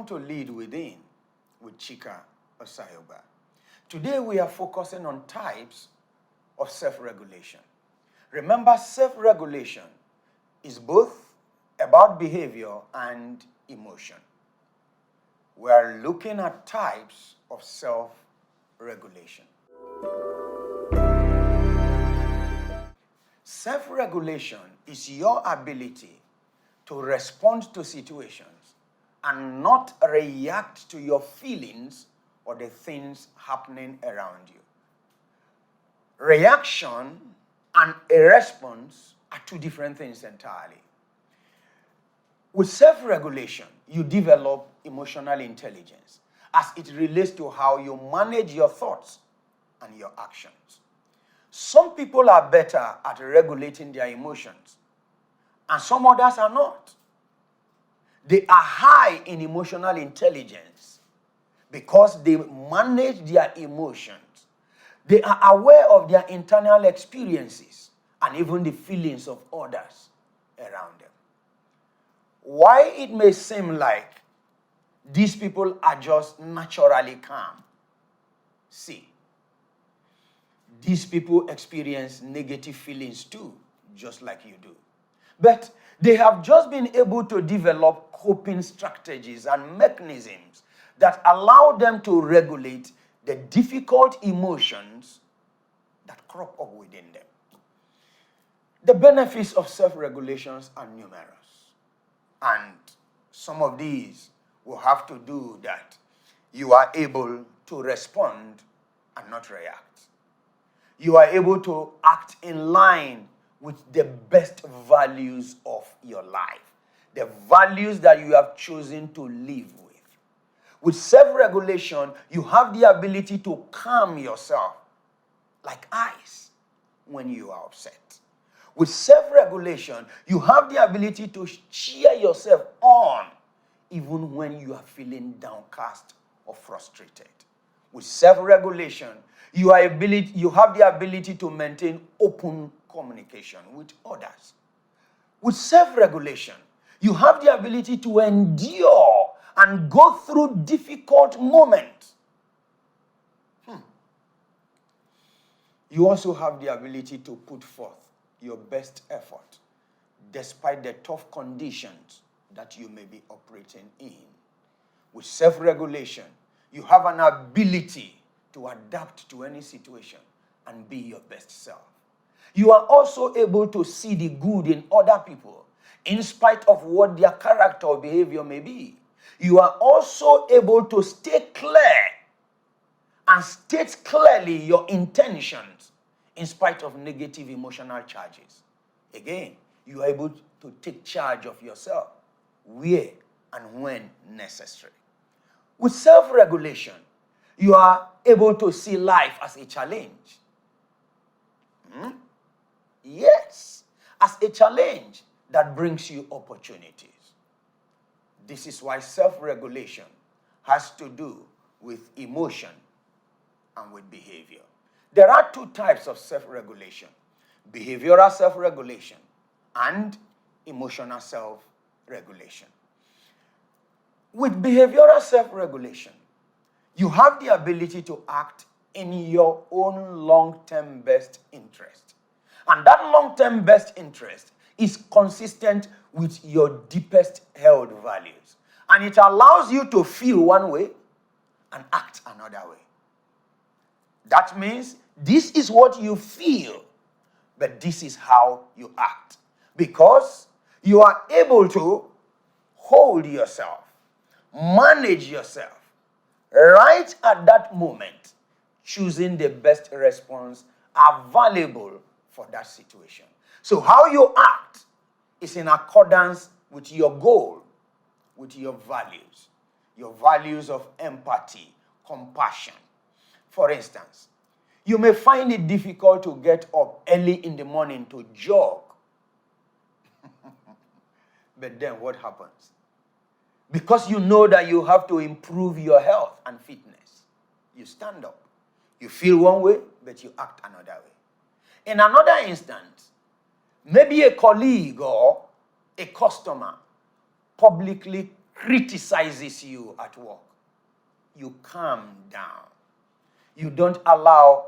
Welcome to Lead Within with Chika Osayoba. Today we are focusing on types of self-regulation. Remember, self-regulation is both about behavior and emotion. We are looking at types of self-regulation. Self-regulation is your ability to respond to situations and not react to your feelings or the things happening around you. Reaction and a response are two different things entirely. With self-regulation, you develop emotional intelligence as it relates to how you manage your thoughts and your actions. Some people are better at regulating their emotions, and some others are not. They are high in emotional intelligence because they manage their emotions. They are aware of their internal experiences and even the feelings of others around them. Why it may seem like these people are just naturally calm. See, these people experience negative feelings too, just like you do. But they have just been able to develop coping strategies and mechanisms that allow them to regulate the difficult emotions that crop up within them. The benefits of self-regulations are numerous, and some of these will have to do that you are able to respond and not react. You are able to act in line with the best values of your life, the values that you have chosen to live with. With self-regulation, you have the ability to calm yourself like ice when you are upset. With self-regulation, you have the ability to cheer yourself on even when you are feeling downcast or frustrated. With self-regulation, you have the ability to maintain open communication with others. With self-regulation, you have the ability to endure and go through difficult moments. You also have the ability to put forth your best effort despite the tough conditions that you may be operating in. With self-regulation, you have an ability to adapt to any situation and be your best self. You are also able to see the good in other people, in spite of what their character or behavior may be. You are also able to stay clear and state clearly your intentions in spite of negative emotional charges. Again, you are able to take charge of yourself where and when necessary. With self-regulation, you are able to see life as a challenge. Yes, as a challenge that brings you opportunities. This is why self-regulation has to do with emotion and with behavior. There are two types of self-regulation: behavioral self-regulation and emotional self-regulation. With behavioral self-regulation, you have the ability to act in your own long-term best interest. And that long-term best interest is consistent with your deepest held values. And it allows you to feel one way and act another way. That means this is what you feel, but this is how you act. Because you are able to hold yourself, manage yourself, right at that moment, choosing the best response available for that situation. So how you act is in accordance with your goal, with your values of empathy, compassion. For instance, you may find it difficult to get up early in the morning to jog. But then what happens? Because you know that you have to improve your health and fitness, you stand up. You feel one way, but you act another way. In another instance, maybe a colleague or a customer publicly criticizes you at work, you calm down. You don't allow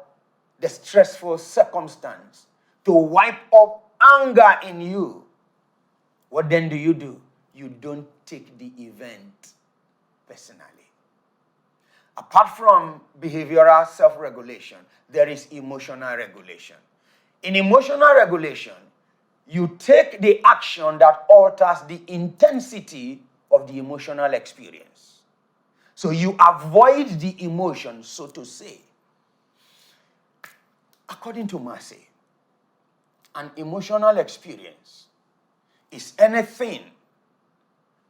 the stressful circumstance to wipe up anger in you. What then do? You don't take the event personally. Apart from behavioral self-regulation, there is emotional regulation. In emotional regulation, you take the action that alters the intensity of the emotional experience. So you avoid the emotion, so to say. According to Massey, an emotional experience is anything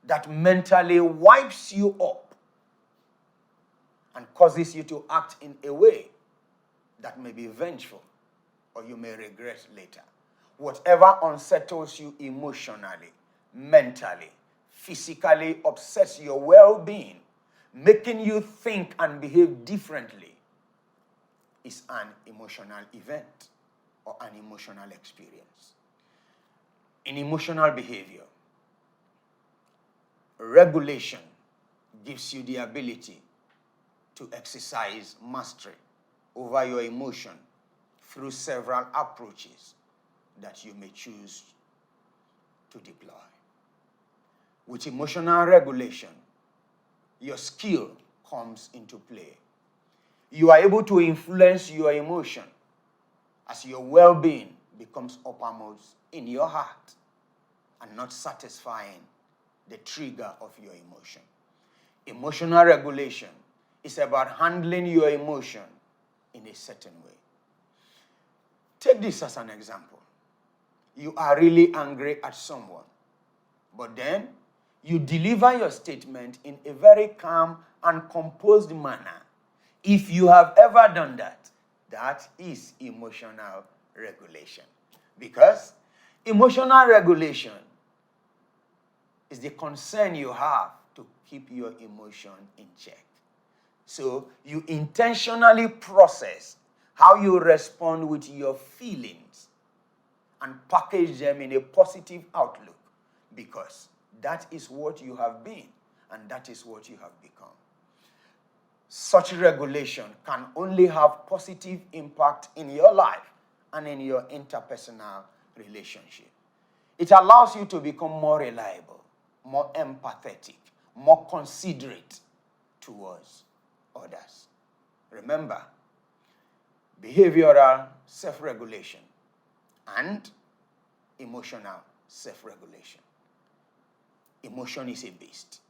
that mentally wipes you up and causes you to act in a way that may be vengeful or you may regret later. Whatever unsettles you emotionally, mentally, physically upsets your well-being, making you think and behave differently, is an emotional event or an emotional experience. In emotional behavior, regulation gives you the ability to exercise mastery over your emotion through several approaches that you may choose to deploy. With emotional regulation, your skill comes into play. You are able to influence your emotion as your well-being becomes uppermost in your heart and not satisfying the trigger of your emotion. Emotional regulation is about handling your emotion in a certain way. Take this as an example. You are really angry at someone, but then you deliver your statement in a very calm and composed manner. If you have ever done that, that is emotional regulation. Because emotional regulation is the concern you have to keep your emotion in check. So you intentionally process how you respond with your feelings and package them in a positive outlook, because that is what you have been and that is what you have become. Such regulation can only have positive impact in your life and in your interpersonal relationship. It allows you to become more reliable, more empathetic, more considerate towards others. Remember, behavioral self-regulation and emotional self-regulation. Emotion is a beast.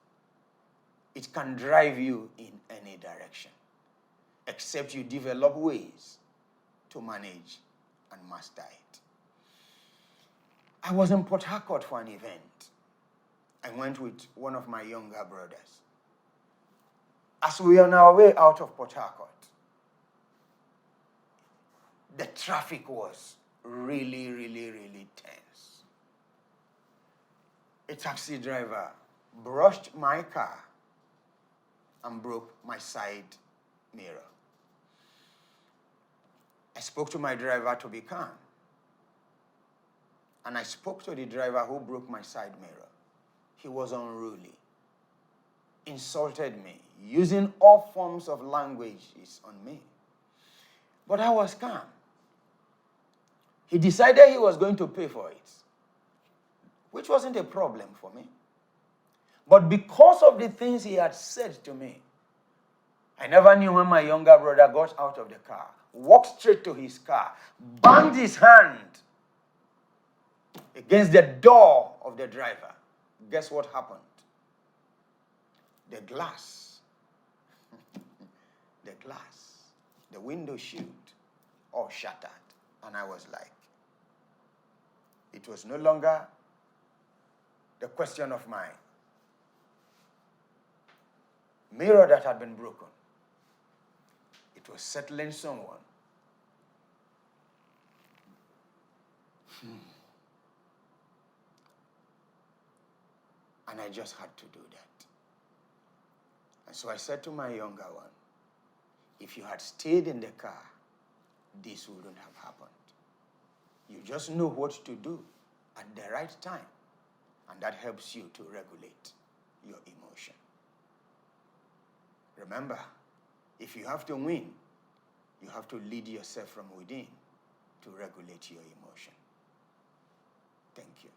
It can drive you in any direction, except you develop ways to manage and master it. I was in Port Harcourt for an event. I went with one of my younger brothers. As we were on our way out of Port Harcourt, the traffic was really, really, really tense. A taxi driver brushed my car and broke my side mirror. I spoke to my driver to be calm. And I spoke to the driver who broke my side mirror. He was unruly, insulted me, using all forms of languages on me. But I was calm. He decided he was going to pay for it, which wasn't a problem for me. But because of the things he had said to me, I never knew when my younger brother got out of the car, walked straight to his car, banged his hand against the door of the driver. Guess what happened? The glass, the window shield, all shattered. And I was like, it was no longer the question of my mirror that had been broken. It was settling someone. And I just had to do that. And so I said to my younger one, if you had stayed in the car, this wouldn't have happened. You just know what to do at the right time. And that helps you to regulate your emotion. Remember, if you have to win, you have to lead yourself from within to regulate your emotion. Thank you.